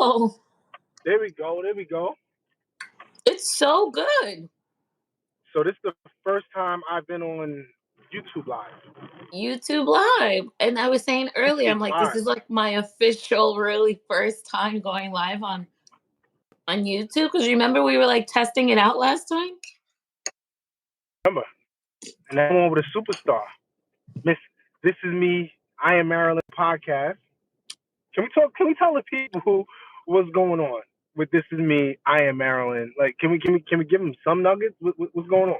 go. There we go. There we go. It's so good. So this is the first time I've been on YouTube Live. YouTube Live. And I was saying earlier, I'm like, this is like my official, really first time going live on YouTube. Because remember we were like testing it out last time? Remember. And I'm on with a superstar. Miss This Is Me, I Am Marilyn podcast. Can we tell the people what's going on with This Is Me, I Am Marilyn? Like, can we give them some nuggets? What's going on?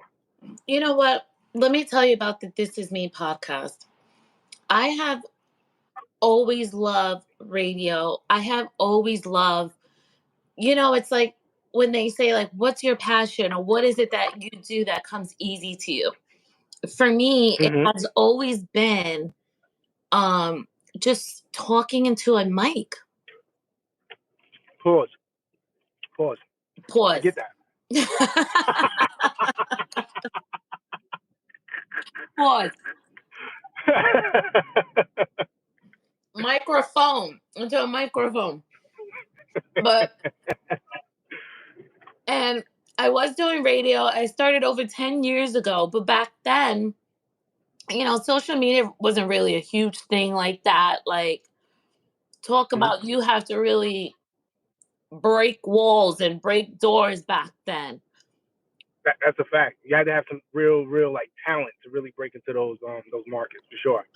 You know what? Let me tell you about the This Is Me podcast. I have always loved radio. I have always loved, it's like when they say like, what's your passion or what is it that you do that comes easy to you? For me, it has always been just talking into a mic. Pause. I get that. Pause. Microphone into a microphone. And I was doing radio. I started over 10 years ago, but back then, social media wasn't really a huge thing like that. Like, talk about you have to really break walls and break doors back then. That's a fact. You had to have some real like talent to really break into those markets for sure.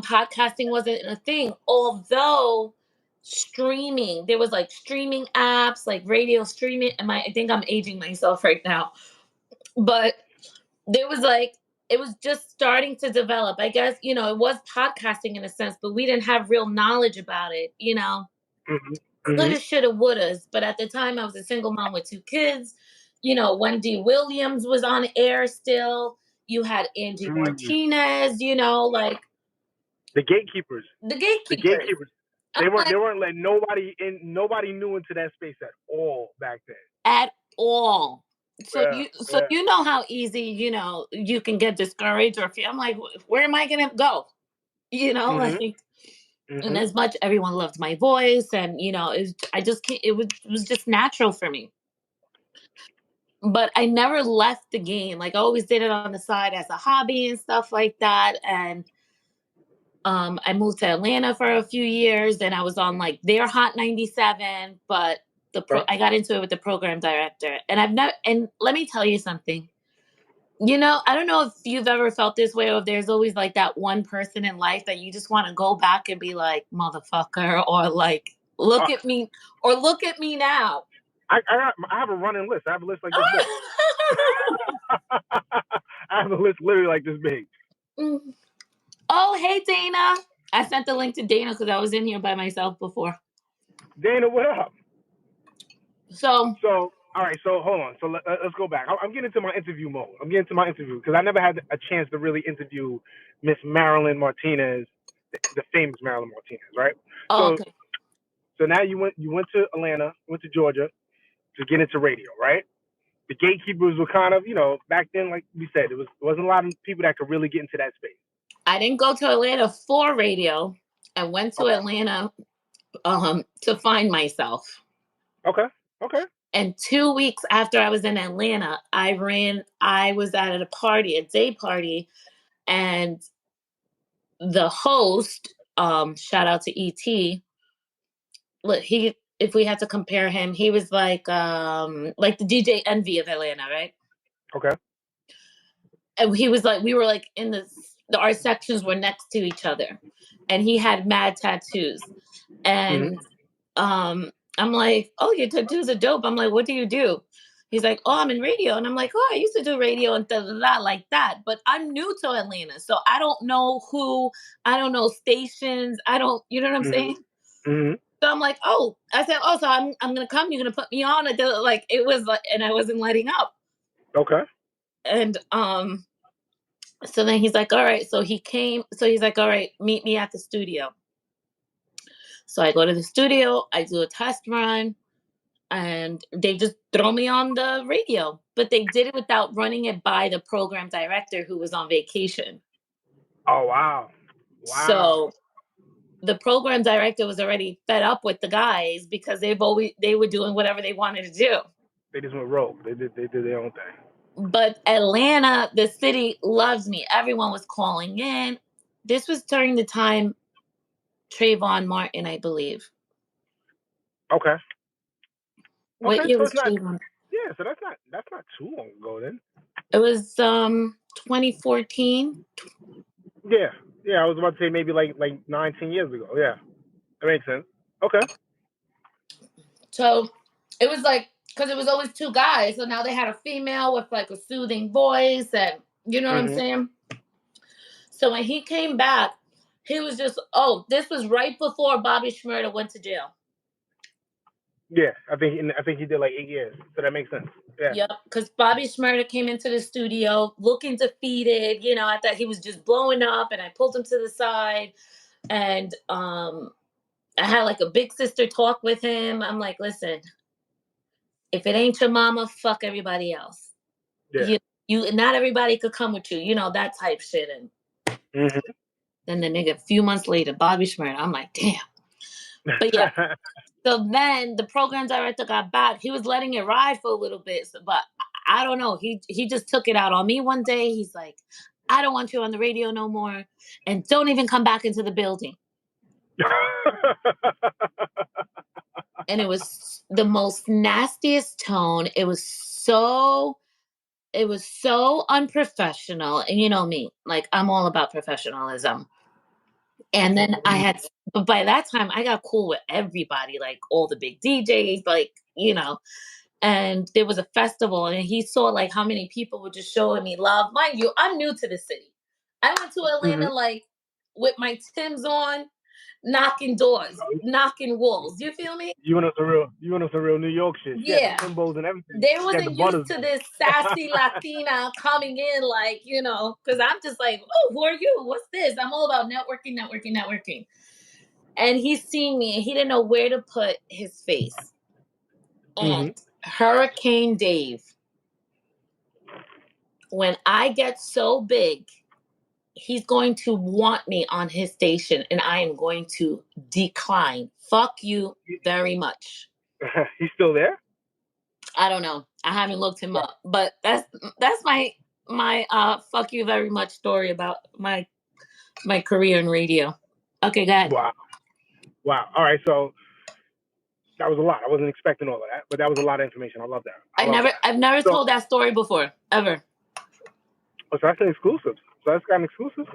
Podcasting wasn't a thing, although streaming, there was like streaming apps, like radio streaming. I think I'm aging myself right now, but there was like, it was just starting to develop. I guess, it was podcasting in a sense, but we didn't have real knowledge about it, Coulda, shoulda, wouldas. But at the time I was a single mom with 2 kids. Wendy Williams was on air still. You had Angie Martinez, like the gatekeepers. They weren't letting nobody knew into that space at all back then. At all. So you know how easy, you can get discouraged or I'm like, where am I gonna go? And as much everyone loved my voice and it was just natural for me. But I never left the game. Like, I always did it on the side as a hobby and stuff like that. And I moved to Atlanta for a few years, and I was on like their Hot 97. But I got into it with the program director, and And let me tell you something. I don't know if you've ever felt this way, or if there's always like that one person in life that you just want to go back and be like, motherfucker, or like, look at me now. I have a running list. I have a list like this big. I have a list literally like this big. Oh, hey, Dana. I sent the link to Dana because I was in here by myself before. Dana, what up? So all right. So hold on. So let's go back. I'm getting into my interview mode. I'm getting to my interview because I never had a chance to really interview Miss Marilyn Martinez, the famous Marilyn Martinez, right? Okay. So now you went to Atlanta, went to Georgia to get into radio, right? The gatekeepers were kind of, back then, like we said, there wasn't a lot of people that could really get into that space. I didn't go to Atlanta for radio. I went to Atlanta to find myself. Okay. And 2 weeks after I was in Atlanta, I was at a party, a day party, and the host, shout out to E.T., look, if we had to compare him, he was like the DJ Envy of Atlanta, right? Okay. And he was like, we were like in our sections were next to each other, and he had mad tattoos, and I'm like, oh, your tattoos are dope. I'm like, what do you do? He's like, oh, I'm in radio, and I'm like, oh, I used to do radio and like that, but I'm new to Atlanta, so I don't know stations. I don't, you know what I'm saying? So I'm like, oh, I said, oh, so I'm gonna come. You're gonna put me on. Like it was like, and I wasn't letting up. Okay. And so then he's like, all right. So he came. So he's like, all right, meet me at the studio. So I go to the studio. I do a test run, and they just throw me on the radio. But they did it without running it by the program director who was on vacation. Oh wow! So the program director was already fed up with the guys because they were doing whatever they wanted to do. They just went rogue. They did their own thing. But Atlanta, the city, loves me. Everyone was calling in. This was during the time Trayvon Martin, I believe. Okay. What Okay, year so was it's not. Trayvon? Yeah, so that's not too long ago then. It was 2014. Yeah, I was about to say maybe like 19 years ago. Yeah, that makes sense. Okay. So it was like, because it was always two guys, so now they had a female with like a soothing voice, and you know what I'm saying. So when he came back, he was just, this was right before Bobby Schmurder went to jail. Yeah, I think he did like 8 years, so that makes sense. Yeah. Yep, because Bobby Schmurder came into the studio looking defeated. You know, I thought he was just blowing up, and I pulled him to the side, and I had like a big sister talk with him. I'm like, listen, if it ain't your mama, fuck everybody else. Yeah. You not everybody could come with you, you know, that type shit. And then the nigga, a few months later, Bobby Schmurder, I'm like, damn. But yeah. So then the program director got back. He was letting it ride for a little bit, but I don't know. He just took it out on me one day. He's like, I don't want you on the radio no more, and don't even come back into the building. And it was the most nastiest tone. It was so unprofessional. And you know me, like I'm all about professionalism. And then but by that time I got cool with everybody, like all the big DJs, like, you know, and there was a festival and he saw like how many people were just showing me love. Mind you, I'm new to the city. I went to Atlanta like with my Timbs on, knocking doors, knocking walls. You feel me? You went on some real New York shit. Yeah. The Timbos and everything. They wasn't used to this sassy Latina coming in, like, you know, because I'm just like, oh, who are you? What's this? I'm all about networking. And he's seeing me and he didn't know where to put his face. And Hurricane Dave, when I get so big, he's going to want me on his station and I am going to decline. Fuck you very much. He's still there? I don't know. I haven't looked him up, but that's my fuck you very much story about my career in radio. Okay, go ahead. Wow. All right, so that was a lot. I wasn't expecting all of that, but that was a lot of information. I love that. I've never told that story before, ever. Oh, so that's an exclusive. So that's got an exclusive.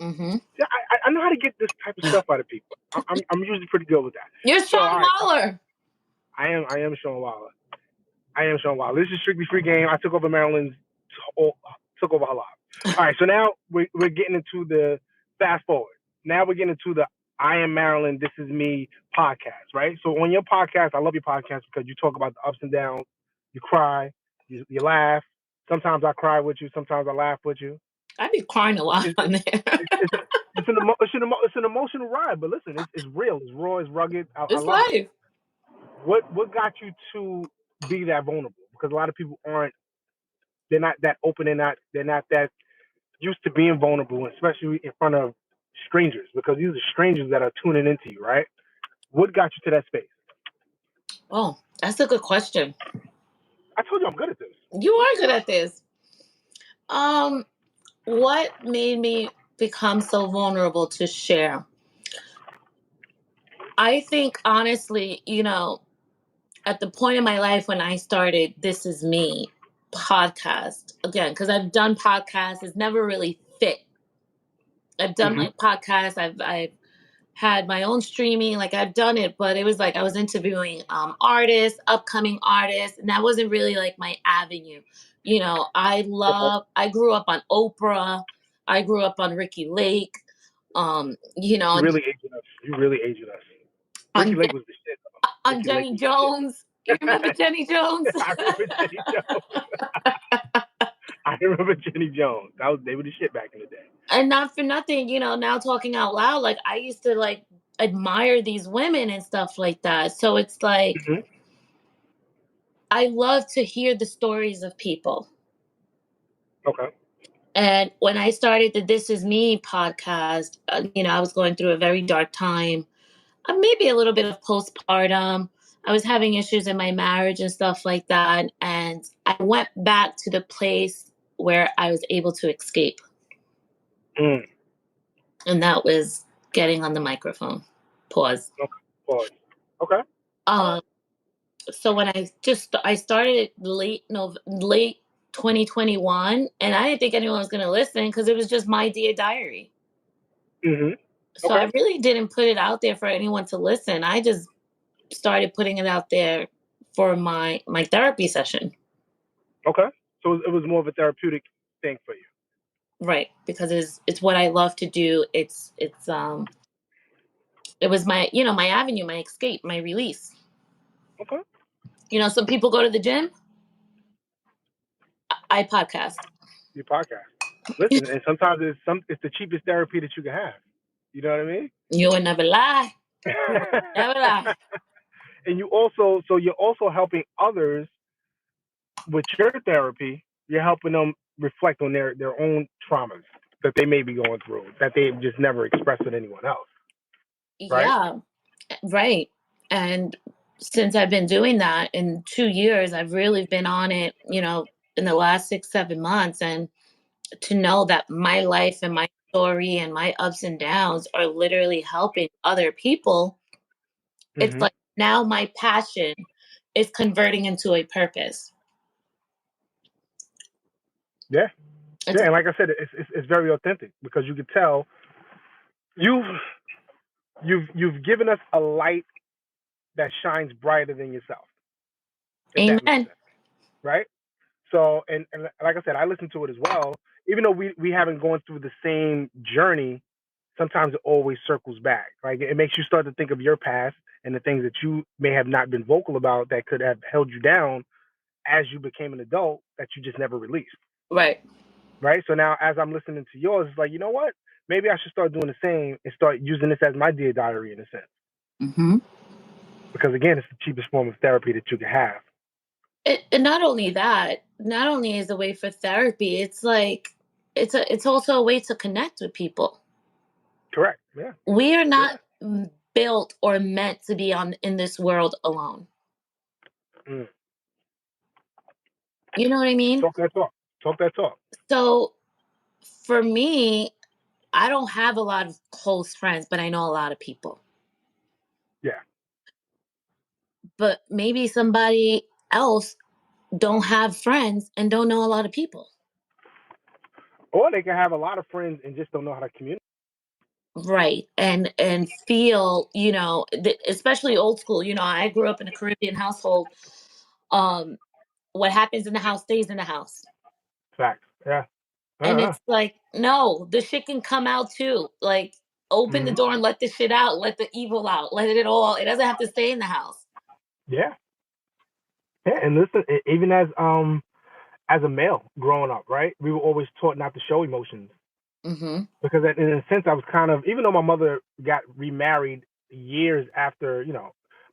Yeah, I know how to get this type of stuff out of people. I'm usually pretty good with that. You're Shawn Waller. I am Shawn Waller. This is Strictly Free Game. I took over Maryland's, took over her life. All right, so now we're getting into the fast forward. Now we're getting into the I Am Maryland, This Is Me podcast, right? So on your podcast, I love your podcast because you talk about the ups and downs. You cry, you laugh. Sometimes I cry with you. Sometimes I laugh with you. I be crying a lot on there. It's an emotional ride, but listen, it's real. It's raw. It's rugged. I love life. it. What got you to be that vulnerable? Because a lot of people aren't. They're not that open. They're not that used to being vulnerable, especially in front of strangers. Because these are strangers that are tuning into you, right? What got you to that space? Oh, that's a good question. I told you I'm good at this. You are good at this. What made me become so vulnerable to share? I think honestly, you know, at the point in my life when I started This Is Me podcast, again, because I've done podcasts, it's never really fit. I've done like podcasts, I've had my own streaming, like I've done it, but it was like I was interviewing artists, upcoming artists, and that wasn't really like my avenue. You know, I grew up on Oprah, I grew up on Ricky Lake, you know. You really aged us. Ricky Lake was the shit. On Jenny Jones. You remember Jenny Jones? I remember Jenny Jones. I remember Jenny Jones. They were the shit back in the day. And not for nothing, you know, now talking out loud, like I used to like admire these women and stuff like that. So it's like, I love to hear the stories of people. Okay. And when I started the This Is Me podcast, I was going through a very dark time, maybe a little bit of postpartum. I was having issues in my marriage and stuff like that. And I went back to the place where I was able to escape. Mm. And that was getting on the microphone. Pause. Okay. Pause. Okay. So when I started late 2021, and I didn't think anyone was going to listen because it was just my dear diary. Mm-hmm. So Okay. I really didn't put it out there for anyone to listen. I just started putting it out there for my therapy session. Okay. So it was more of a therapeutic thing for you. Right, because it's what I love to do. It was my my avenue, my escape, my release. Okay. Some people go to the gym. I podcast. Your podcast. Listen, and sometimes it's the cheapest therapy that you can have. You know what I mean? You will never lie. You will never lie. And you're also helping others with your therapy. You're helping them reflect on their own traumas that they may be going through that they've just never expressed with anyone else. Right? Yeah, right. And since I've been doing that in 2 years, I've really been on it, in the last 6, 7 months. And to know that my life and my story and my ups and downs are literally helping other people, it's Mm-hmm. like now my passion is converting into a purpose. Yeah. Yeah, and like I said, it's very authentic because you could tell you've given us a light that shines brighter than yourself. If that makes Amen. sense, right? So, and like I said, I listen to it as well. Even though we haven't gone through the same journey, sometimes it always circles back. Like it makes you start to think of your past and the things that you may have not been vocal about that could have held you down as you became an adult that you just never released. Right. Right. So now, as I'm listening to yours, it's like, you know what? Maybe I should start doing the same and start using this as my dear diary in a sense. Mm-hmm. Because again, it's the cheapest form of therapy that you can have. And not only that, not only is a way for therapy, it's like it's also a way to connect with people. Correct. Yeah. We are not built or meant to be in this world alone. Mm. You know what I mean? Talk that talk. Talk that talk. So for me, I don't have a lot of close friends, but I know a lot of people. Yeah. But maybe somebody else don't have friends and don't know a lot of people. Or they can have a lot of friends and just don't know how to communicate. Right. And feel, especially old school, I grew up in a Caribbean household. What happens in the house stays in the house. Facts. Yeah. And it's like, no, the shit can come out too. Like, open the door and let the shit out. Let the evil out. It doesn't have to stay in the house. Yeah. Yeah. And listen, even as a male growing up, right? We were always taught not to show emotions. Mm-hmm. Because in a sense, I was kind of, even though my mother got remarried years after,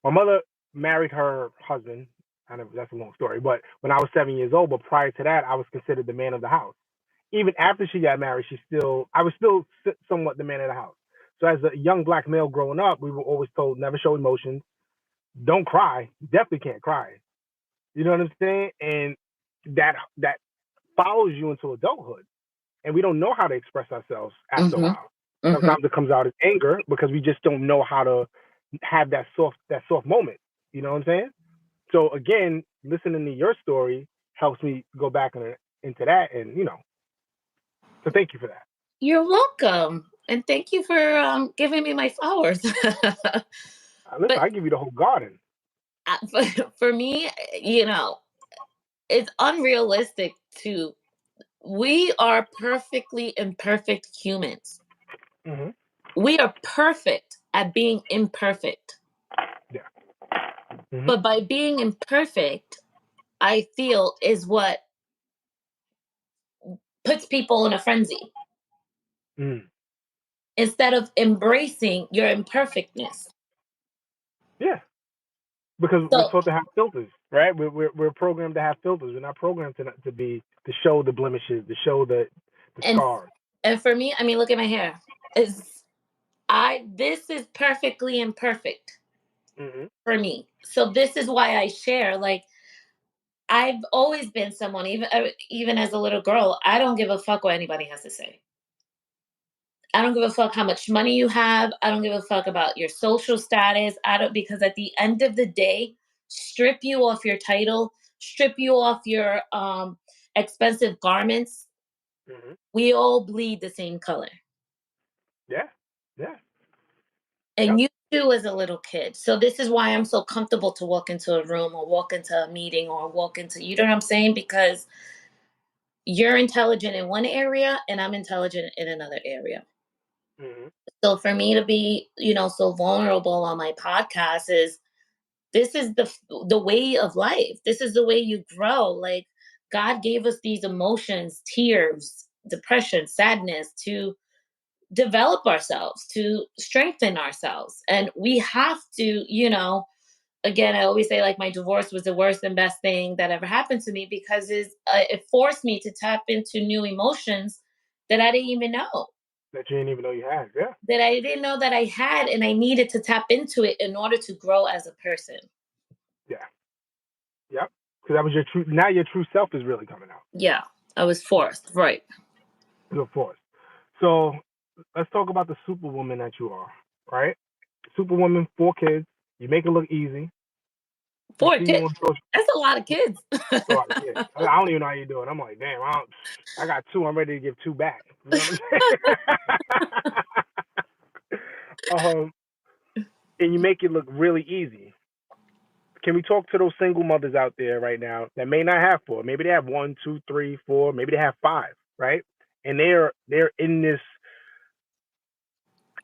my mother married her husband. I know that's a long story, but when I was 7 years old, but prior to that, I was considered the man of the house. Even after she got married, I was still somewhat the man of the house. So as a young black male growing up, we were always told never show emotions, don't cry, you definitely can't cry. You know what I'm saying? And that follows you into adulthood. And we don't know how to express ourselves after a while. Sometimes it comes out as anger because we just don't know how to have that soft moment. You know what I'm saying? So again, listening to your story helps me go back into that, and so thank you for that. You're welcome, and thank you for giving me my flowers. Listen, I give you the whole garden. For me, it's unrealistic to. We are perfectly imperfect humans. Mm-hmm. We are perfect at being imperfect. Yeah. Mm-hmm. But by being imperfect, I feel is what puts people in a frenzy. Mm. Instead of embracing your imperfectness. Yeah. Because we're So, taught to have filters, right? We're programmed to have filters. We're not programmed to show the blemishes, to show the The And scars. and for me, I mean, look at my hair. This is perfectly imperfect Mm-hmm. for me. So this is why I share. Like, I've always been someone, even as a little girl, I don't give a fuck what anybody has to say. I don't give a fuck how much money you have. I don't give a fuck about your social status. I don't, because at the end of the day, strip you off your title, strip you off your expensive garments. Mm-hmm. We all bleed the same color. Yeah. Yeah. And Yep. you too as a little kid. So this is why I'm so comfortable to walk into a room or walk into a meeting or walk into, you know what I'm saying? Because you're intelligent in one area and I'm intelligent in another area. Mm-hmm. So for me to be, so vulnerable on my podcast this is the way of life. This is the way you grow. Like, God gave us these emotions, tears, depression, sadness, to develop ourselves, to strengthen ourselves. And we have to, again, I always say, like, my divorce was the worst and best thing that ever happened to me, because it forced me to tap into new emotions that I didn't even know. That you didn't even know you had. Yeah. That I didn't know that I had, and I needed to tap into it in order to grow as a person. Yeah. Yep. Because that was your true. Now your true self is really coming out. Yeah, I was forced, right? Of course. So let's talk about the superwoman that you are. Right. Superwoman, 4 kids. You make it look easy. We 4 see you kids. on social. That's a lot of kids. A lot of kids. I don't even know how you do it. I'm like, damn. I got 2. I'm ready to give 2 back. You know what I'm saying? And you make it look really easy. Can we talk to those single mothers out there right now that may not have 4? Maybe they have 1, 2, 3, 4. Maybe they have 5, right? And they're in this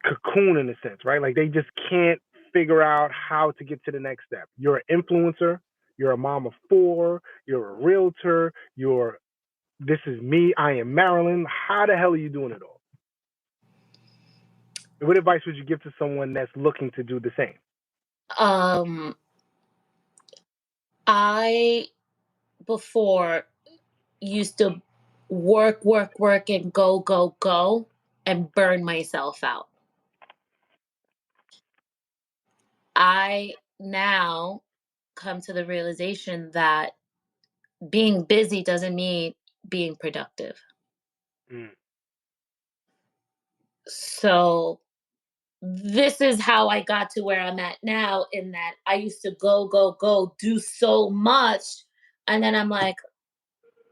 cocoon in a sense, right? Like they just can't figure out how to get to the next step. You're an influencer. You're a mom of 4. You're a realtor. This is me. I am Marilyn. How the hell are you doing it all? What advice would you give to someone that's looking to do the same? I before used to work, and go, and burn myself out. I now come to the realization that being busy doesn't mean being productive. Mm. So this is how I got to where I'm at now, in that I used to go, do so much. And then I'm like,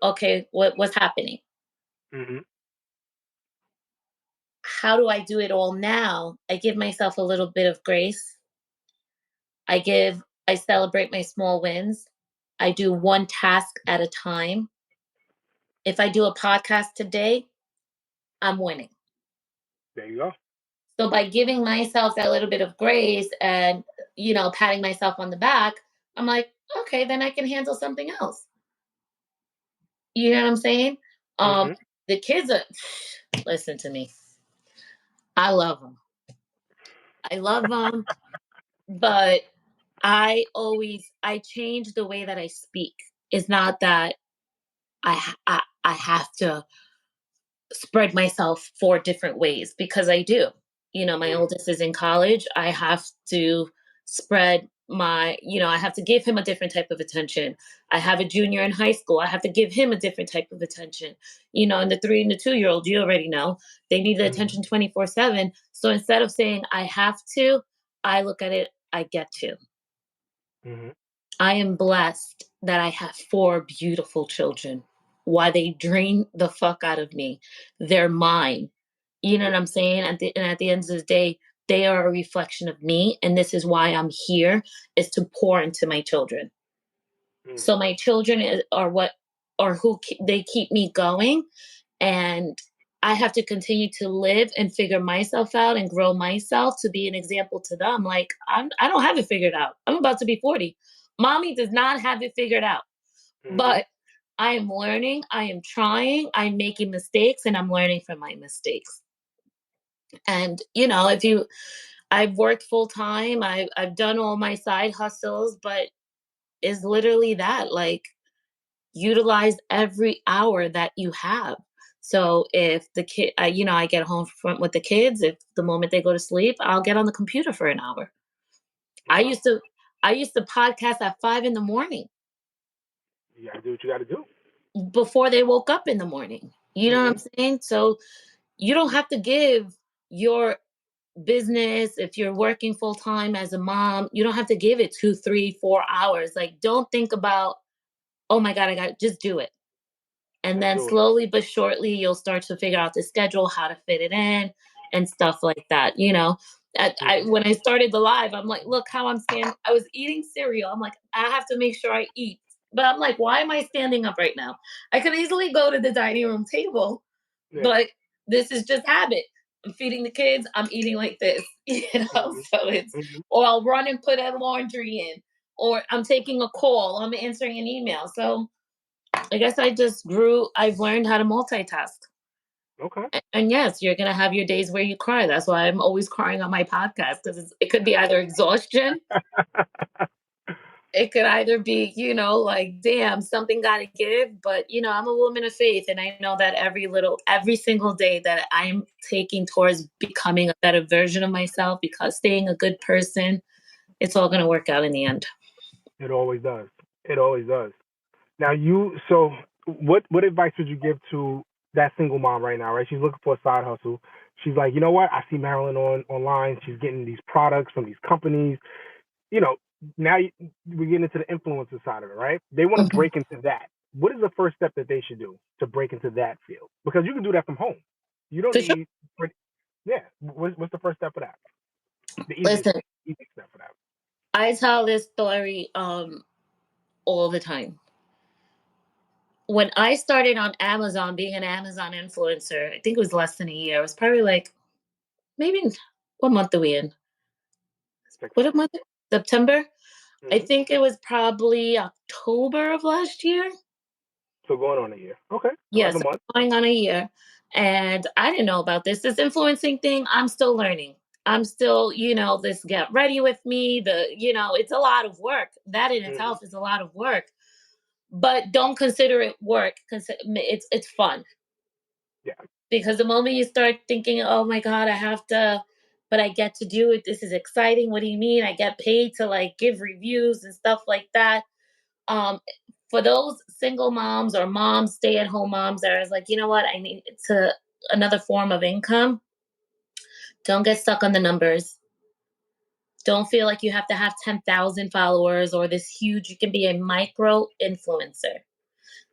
okay, what's happening? Mm-hmm. How do I do it all now? I give myself a little bit of grace. I celebrate my small wins. I do one task at a time. If I do a podcast today, I'm winning. There you go. So by giving myself that little bit of grace and, patting myself on the back, I'm like, okay, then I can handle something else. You know what I'm saying? Mm-hmm. The kids are, listen to me. I love them. I love them, but I change the way that I speak. It's not that I have to spread myself 4 different ways, because I do. My Mm. oldest is in college. I have to spread I have to give him a different type of attention. I have a junior in high school. I have to give him a different type of attention. And the 3 and the 2-year-old, you already know, they need the Mm-hmm. attention 24/7. So instead of saying I have to, I look at it, I get to. Mm-hmm. I am blessed that I have 4 beautiful children. Why they drain the fuck out of me, they're mine. You know what I'm saying? At the end of the day, they are a reflection of me, and this is why I'm here, is to pour into my children. Mm. So my children are who they keep me going, and I have to continue to live and figure myself out and grow myself to be an example to them. Like, I don't have it figured out. I'm about to be 40. Mommy does not have it figured out, Mm-hmm. but I am learning. I am trying. I'm making mistakes, and I'm learning from my mistakes. And I've worked full time. I've done all my side hustles, but it's literally that, like, utilize every hour that you have. So if the kid, I get home with the kids, if the moment they go to sleep, I'll get on the computer for an hour. I Wow. used to, I used to podcast at 5 in the morning You gotta do what you gotta do. before they woke up in the morning. You know what I'm saying? So you don't have to give your business, if you're working full time as a mom, you don't have to give it 2, 3, 4 hours. Like, don't think about, oh my God, just do it. And Just then do it. slowly but shortly, you'll start to figure out the schedule, how to fit it in, and stuff like that. When I started the live, I'm like, look how I'm standing. I was eating cereal. I'm like, I have to make sure I eat. But I'm like, why am I standing up right now? I could easily go to the dining room table, Yeah. but this is just habit. I'm feeding the kids. I'm eating like this, So or I'll run and put a laundry in, or I'm taking a call. I'm answering an email. So I guess I've learned how to multitask. Okay. And yes, you're going to have your days where you cry. That's why I'm always crying on my podcast, because it could be either exhaustion. It could either be, like, damn, something got to give. But, I'm a woman of faith. And I know that every single day that I'm taking towards becoming a better version of myself, because staying a good person, it's all going to work out in the end. It always does. It always does. Now so what advice would you give to that single mom right now, right? She's looking for a side hustle. She's like, you know what? I see Marilyn online. She's getting these products from these companies. Now we're getting into the influencer side of it, right? They want to break into that. What is the first step that they should do to break into that field? Because you can do that from home. You don't need. Sure. Yeah. What's the first step for that? The easiest step for that. I tell this story all the time. When I started on Amazon, being an Amazon influencer, I think it was less than a year. It was probably like, maybe, what month are we in? What month? September? I think it was probably October of last year. So going on a year. Okay. Yes, going on a year. And I didn't know about this influencing thing. I'm still learning. I'm still, this get ready with me. It's a lot of work. That in itself is a lot of work. But don't consider it work. It's fun. Yeah. Because the moment you start thinking, oh my God, but I get to do it. This is exciting. What do you mean? I get paid to like give reviews and stuff like that. For those single moms or moms, stay-at-home moms that are like, you know what, I need another form of income. Don't get stuck on the numbers. Don't feel like you have to have 10,000 followers or this huge. You can be a micro influencer.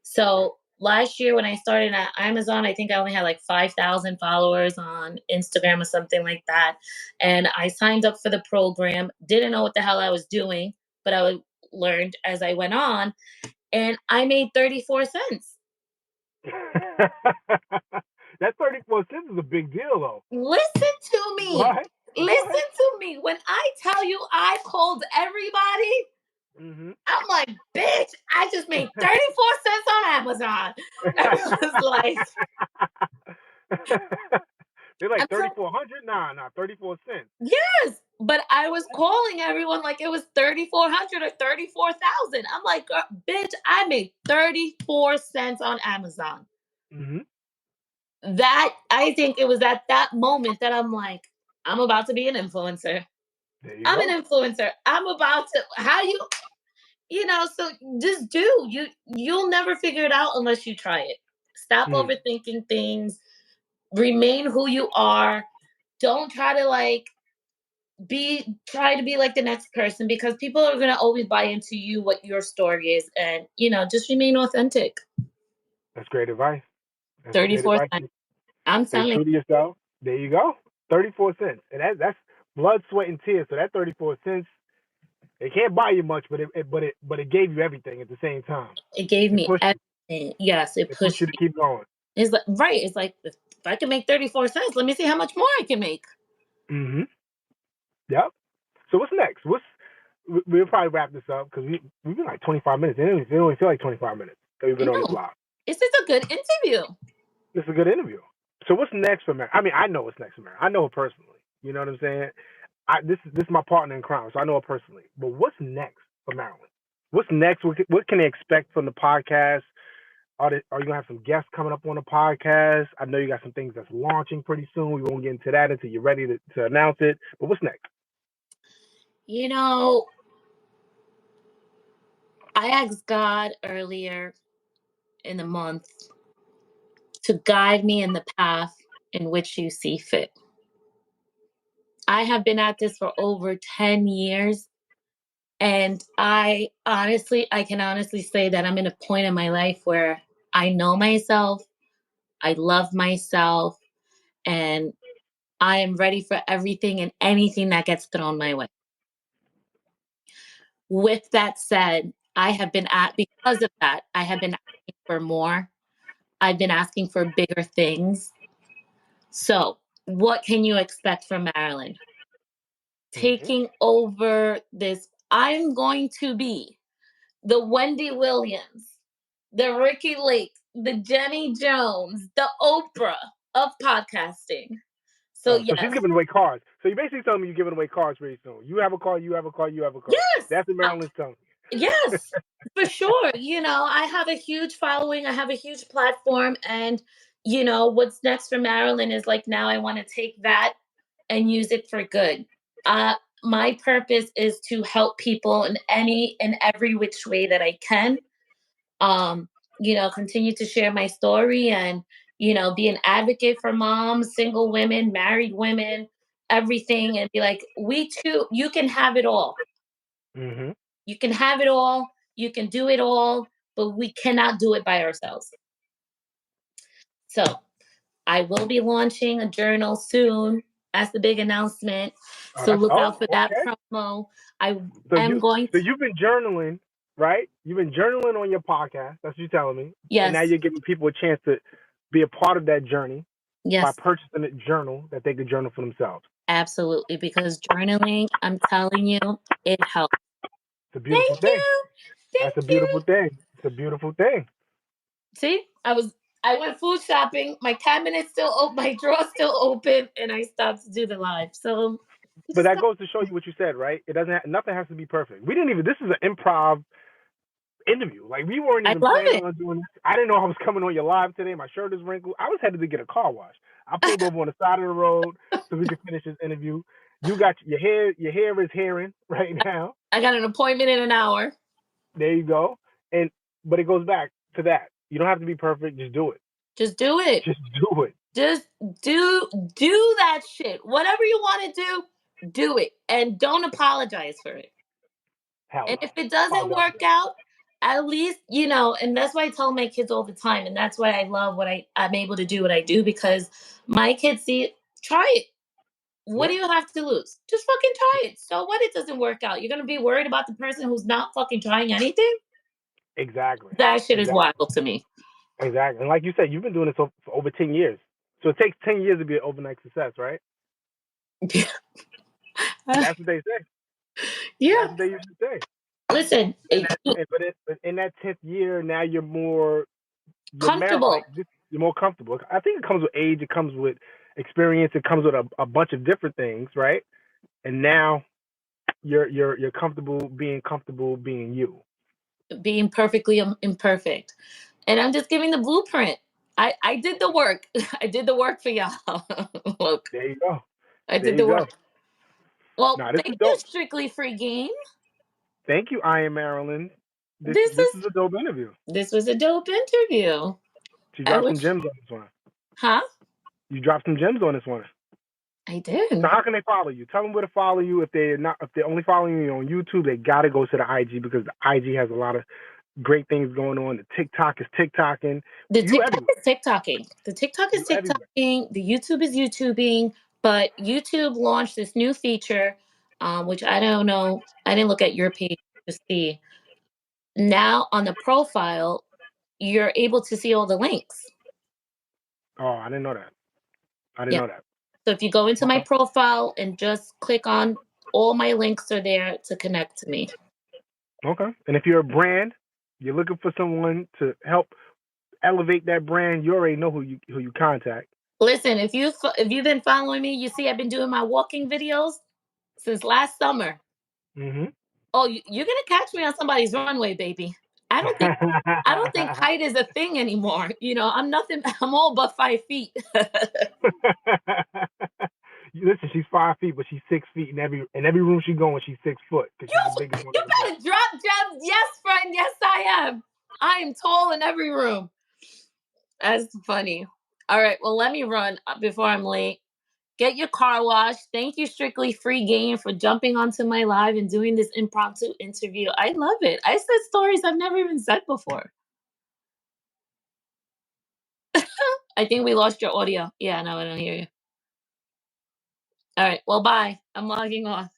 So last year when I started at Amazon, I think I only had like 5,000 followers on Instagram or something like that. And I signed up for the program, didn't know what the hell I was doing, but I learned as I went on. And I made 34 cents. That 34 cents is a big deal, though. Listen to me. What? Listen to me. When I tell you I called everybody, I'm like, bitch, I just made 34 cents on Amazon. I was like, they're like 3,400? Nah, 34 cents. Yes, but I was calling everyone like it was 3,400 or 34,000. I'm like, bitch, I made 34 cents on Amazon. That, I think it was at that moment that I'm like, I'm about to be an influencer. I'm an influencer. I'm about to, so just you'll never figure it out unless you try it. Stop overthinking things. Remain who you are. Don't try to try to be like the next person, because people are going to always buy into you, what your story is. And, just remain authentic. That's great advice. 34 cents. I'm Stay telling true to yourself. There you go. 34 cents. And that's blood, sweat, and tears. So that 34 cents, it can't buy you much, but it gave you everything at the same time. It gave me everything. Yes, it pushed you to keep going. It's like, right. It's like, if I can make 34 cents, let me see how much more I can make. Yep. So what's next? We'll probably wrap this up because we've been like 25 minutes. It don't even feel like 25 minutes that we've been on this live. This is a good interview. This is a good interview. So what's next for Mary? I mean, I know what's next for Mary. I know her personally. You know what I'm saying? This is my partner in crime, so I know her personally. But what's next for Marilyn? What's next? What can they expect from the podcast? Are you gonna have some guests coming up on the podcast? I know you got some things that's launching pretty soon. We won't get into that until you're ready to announce it. But what's next? You know, I asked God earlier in the month to guide me in the path in which you see fit. I have been at this for over 10 years. And I can honestly say that I'm in a point in my life where I know myself, I love myself, and I am ready for everything and anything that gets thrown my way. With that said, because of that, I have been asking for more. I've been asking for bigger things. So, what can you expect from Marilyn? Taking over this, I'm going to be the Wendy Williams, the Ricky Lake, the Jenny Jones, the Oprah of podcasting. So, So she's yes. giving away cars. So you basically telling me you're giving away cars very soon. You have a car, you have a car, you have a car. Yes. That's what Marilyn's telling me. Yes, for sure. I have a huge following. I have a huge platform. And, what's next for Marilyn is like now I want to take that and use it for good. My purpose is to help people in any and every which way that I can. Continue to share my story and, be an advocate for moms, single women, married women, everything, and be like, you can have it all. Mm-hmm. You can have it all. You can do it all, but we cannot do it by ourselves. So I will be launching a journal soon. That's the big announcement. So look out for that promo. So you've been journaling, right? You've been journaling on your podcast. That's what you're telling me. Yes. And now you're giving people a chance to be a part of that journey. Yes. By purchasing a journal that they could journal for themselves. Absolutely. Because journaling, I'm telling you, it helps. It's a beautiful thing. That's a beautiful thing. It's a beautiful thing. See, I went food shopping. My cabinet's still open. My drawer's still open, and I stopped to do the live. So, but that goes to show you what you said, right? It doesn't. Nothing has to be perfect. We didn't even. This is an improv interview. Like we weren't even planning on doing this. I didn't know I was coming on your live today. My shirt is wrinkled. I was headed to get a car wash. I pulled over on the side of the road so we could finish this interview. You got your hair. Your hair is hairing right now. I got an appointment in an hour. There you go. But it goes back to that. You don't have to be perfect. Just do it. Just do it. Just do it. Just do that shit. Whatever you want to do it. And don't apologize for it. And if it doesn't work out, at least, and that's why I tell my kids all the time. And that's why I love I'm able to do what I do, because my kids see it. Try it. What do you have to lose? Just fucking try it. So what? It doesn't work out. You're going to be worried about the person who's not fucking trying anything? Exactly. That shit is wild to me. Exactly. And like you said, you've been doing this for over 10 years. So it takes 10 years to be an overnight success, right? Yeah. That's what they say. Yeah. That's what they used to say. Listen. But in that 10th year, now you're more comfortable. You're more comfortable. I think it comes with age. It comes with experience. It comes with a bunch of different things, right? And now you're comfortable being you. Being perfectly imperfect. And I'm just giving the blueprint. I did the work. I did the work for y'all. Look. There you go. I did the work. Well, thank you, Strictly Free Game. Thank you, I Am Marilyn. This is a dope interview. This was a dope interview. You dropped some gems on this one. Huh? You dropped some gems on this one. I did. So how can they follow you? Tell them where to follow you. If they're only following you on YouTube, they gotta go to the IG, because the IG has a lot of great things going on. The TikTok is TikToking. The TikTok is TikToking. The TikTok is TikToking. The YouTube is YouTubing. But YouTube launched this new feature, which I don't know. I didn't look at your page to see. Now on the profile, you're able to see all the links. Oh, I didn't know that. I didn't know that. So if you go into my profile and just click on, all my links are there to connect to me. Okay. And if you're a brand, you're looking for someone to help elevate that brand, you already know who you contact. Listen, if you've been following me, you see I've been doing my walking videos since last summer. Mm-hmm. Oh, you're gonna catch me on somebody's runway, baby. I don't think height is a thing anymore. You know, I'm nothing. I'm all but 5 feet. Listen, she's 5 feet, but she's 6 feet in every room she go in. She's 6 foot because she's the biggest one You in the bunch. better drop gems. Yes, friend. Yes, I am. I am tall in every room. That's funny. All right. Well, let me run before I'm late. Get your car washed. Thank you, Strictly Free Game, for jumping onto my live and doing this impromptu interview. I love it. I said stories I've never even said before. I think we lost your audio. Yeah, no, I don't hear you. All right. Well, bye. I'm logging off.